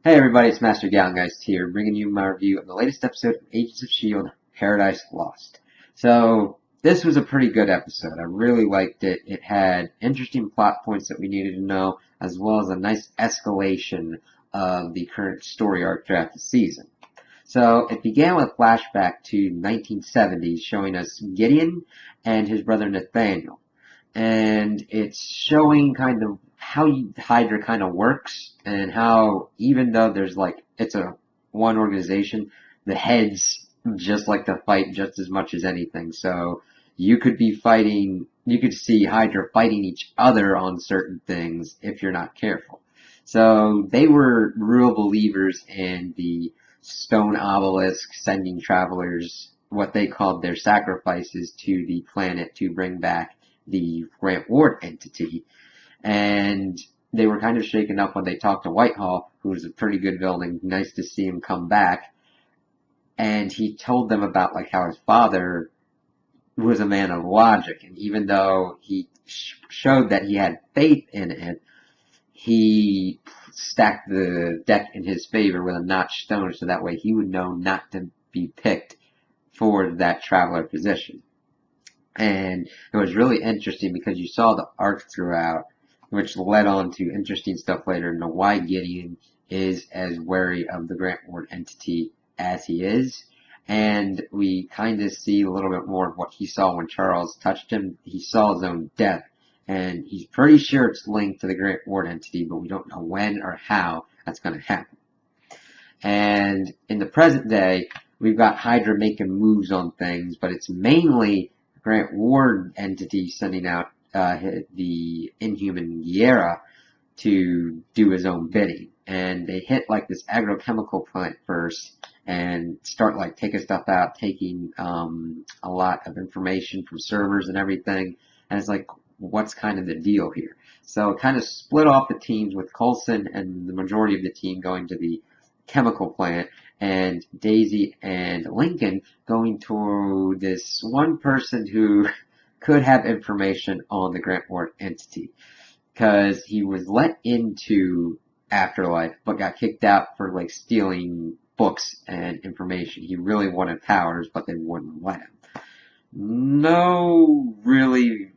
Hey everybody, it's Master Gallengeist here, bringing you my review of the latest episode of Agents of S.H.I.E.L.D. Paradise Lost. So, this was a pretty good episode. I really liked it. It had interesting plot points that we needed to know, as well as a nice escalation of the current story arc throughout the season. So, it began with a flashback to 1970s, showing us Gideon and his brother Nathaniel, and it's showing kind of how Hydra kind of works and how even though there's like it's a one organization, the heads just like to fight just as much as anything. So you could be fighting, you could see Hydra fighting each other on certain things if you're not careful. So they were real believers in the stone obelisk sending travelers what they called their sacrifices to the planet to bring back the Grant Ward entity, and they were kind of shaken up when they talked to Whitehall, who was a pretty good villain. Nice to see him come back, and he told them about like how his father was a man of logic, and even though he showed that he had faith in it, he stacked the deck in his favor with a notched stone, so that way he would know not to be picked for that traveler position. And it was really interesting because you saw the arc throughout, which led on to interesting stuff later into why Gideon is as wary of the Grant Ward entity as he is. And we kind of see a little bit more of what he saw when Charles touched him. He saw his own death, and he's pretty sure it's linked to the Grant Ward entity, but we don't know when or how that's going to happen. And in the present day, we've got Hydra making moves on things, but it's mainly Grant Ward entity sending out the Inhuman Guerra to do his own bidding. And they hit like this agrochemical plant first and start like taking stuff out, taking a lot of information from servers and everything. And it's like, what's kind of the deal here? So it kind of split off the teams with Coulson and the majority of the team going to the chemical plant, and Daisy and Lincoln going to this one person who could have information on the Grant Ward entity, because he was let into Afterlife but got kicked out for like stealing books and information. He really wanted powers, but they wouldn't let him. No, really.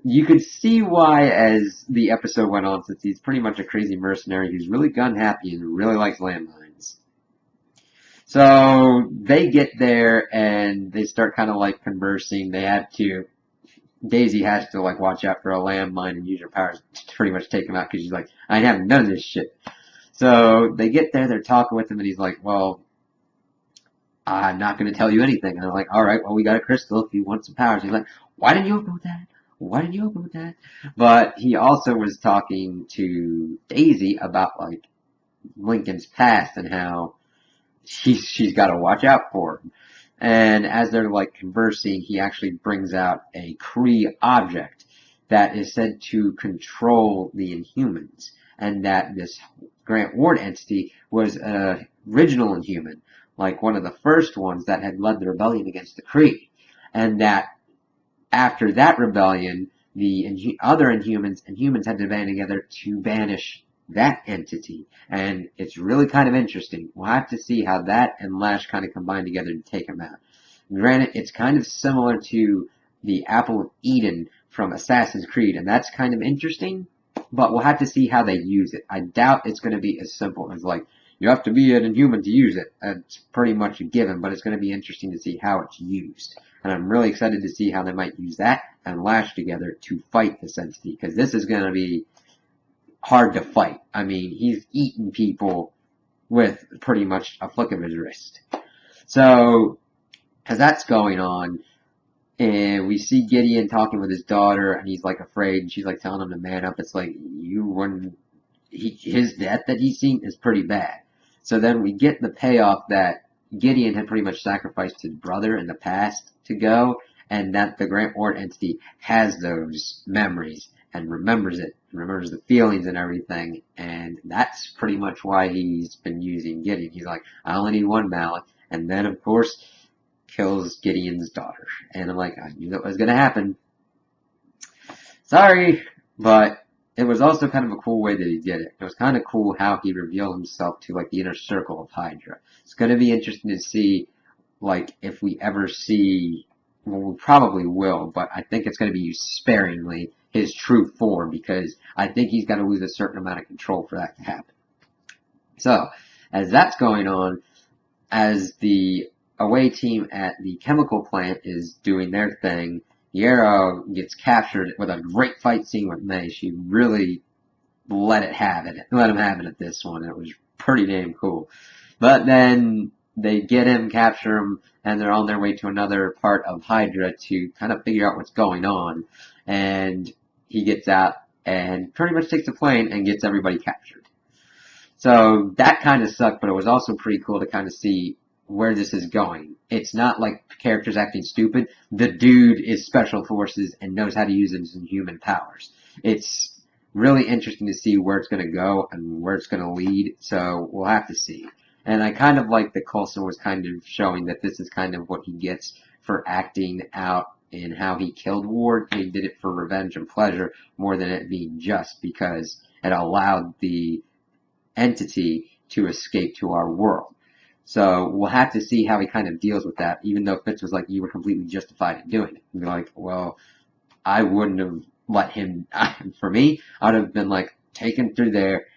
You could see why as the episode went on, since he's pretty much a crazy mercenary who's really gun happy and really likes landmines. So they get there and they start kind of like conversing. Daisy has to like watch out for a landmine and use her powers to pretty much take him out because she's like, I haven't done this shit. So they get there, they're talking with him, and he's like, well, I'm not going to tell you anything. And I'm like, all right, well, we got a crystal if you want some powers. He's like, why didn't you open with that? Why didn't you open with that? But he also was talking to Daisy about like Lincoln's past and how she's got to watch out for him. And as they're like conversing, he actually brings out a Kree object that is said to control the Inhumans, and that this Grant Ward entity was an original Inhuman, like one of the first ones that had led the rebellion against the Kree, and that after that rebellion, the other Inhumans and humans had to band together to banish that entity. And it's really kind of interesting. We'll have to see how that and Lash kind of combine together to take him out. Granted, it's kind of similar to the Apple of Eden from Assassin's Creed, and that's kind of interesting, but we'll have to see how they use it. I doubt it's going to be as simple as like, you have to be an Inhuman to use it. It's pretty much a given, but it's going to be interesting to see how it's used. And I'm really excited to see how they might use that and Lash together to fight this entity, because this is going to be hard to fight. I mean, he's eating people with pretty much a flick of his wrist. So, as that's going on, and we see Gideon talking with his daughter, and he's like afraid, and she's like telling him to man up. It's like, his death that he's seen is pretty bad. So then we get the payoff that Gideon had pretty much sacrificed his brother in the past to go, and that the Grant Ward entity has those memories and remembers it, remembers the feelings and everything, and that's pretty much why he's been using Gideon. He's like, I only need one mallet, and then of course kills Gideon's daughter. And I'm like, I knew that was gonna happen. Sorry, but it was also kind of a cool way that he did it. It was kind of cool how he revealed himself to like the inner circle of Hydra. It's going to be interesting to see like if we ever see, well, we probably will, but I think it's going to be used sparingly, his true form, because I think he's got to lose a certain amount of control for that to happen. So, as that's going on, as the away team at the chemical plant is doing their thing, Yarrow gets captured with a great fight scene with May. She really let him have it at this one. It was pretty damn cool. But then they get him, capture him, and they're on their way to another part of Hydra to kind of figure out what's going on. And he gets out and pretty much takes a plane and gets everybody captured. So that kind of sucked, but it was also pretty cool to kind of see where this is going. It's not like characters acting stupid. The dude is special forces and knows how to use his human powers. It's really interesting to see where it's going to go and where it's going to lead, so we'll have to see. And I kind of like that Coulson was kind of showing that this is kind of what he gets for acting out in how he killed Ward. He did it for revenge and pleasure more than it being just because it allowed the entity to escape to our world. So we'll have to see how he kind of deals with that, even though Fitz was like, you were completely justified in doing it. And be like, well, I wouldn't have let him, for me, I'd have been like, take him through there,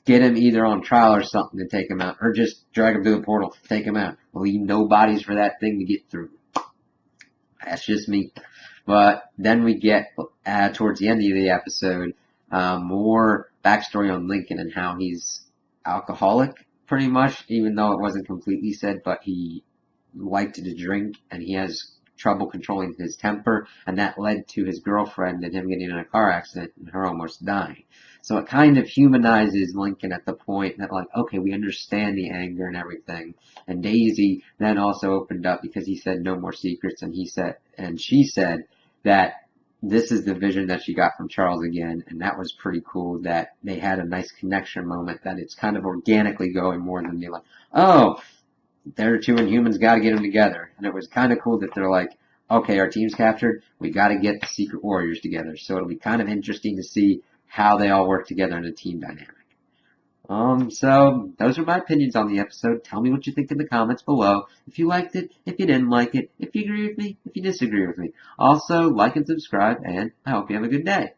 get him either on trial or something to take him out, or just drag him through the portal, take him out. Leave no bodies for that thing to get through. That's just me. But then we get, towards the end of the episode, more backstory on Lincoln and how he's alcoholic, pretty much, even though it wasn't completely said, but he liked to drink and he has trouble controlling his temper, and that led to his girlfriend and him getting in a car accident and her almost dying. So it kind of humanizes Lincoln at the point that, like, okay, we understand the anger and everything. And Daisy then also opened up because he said no more secrets, and she said that this is the vision that she got from Charles again, and that was pretty cool that they had a nice connection moment, that it's kind of organically going more than being like, oh, they're two Inhumans, gotta get them together. And it was kind of cool that they're like, okay, our team's captured, we gotta get the Secret Warriors together. So it'll be kind of interesting to see how they all work together in a team dynamic. So those are my opinions on the episode. Tell me what you think in the comments below. If you liked it, if you didn't like it, if you agree with me, if you disagree with me. Also, like and subscribe, and I hope you have a good day.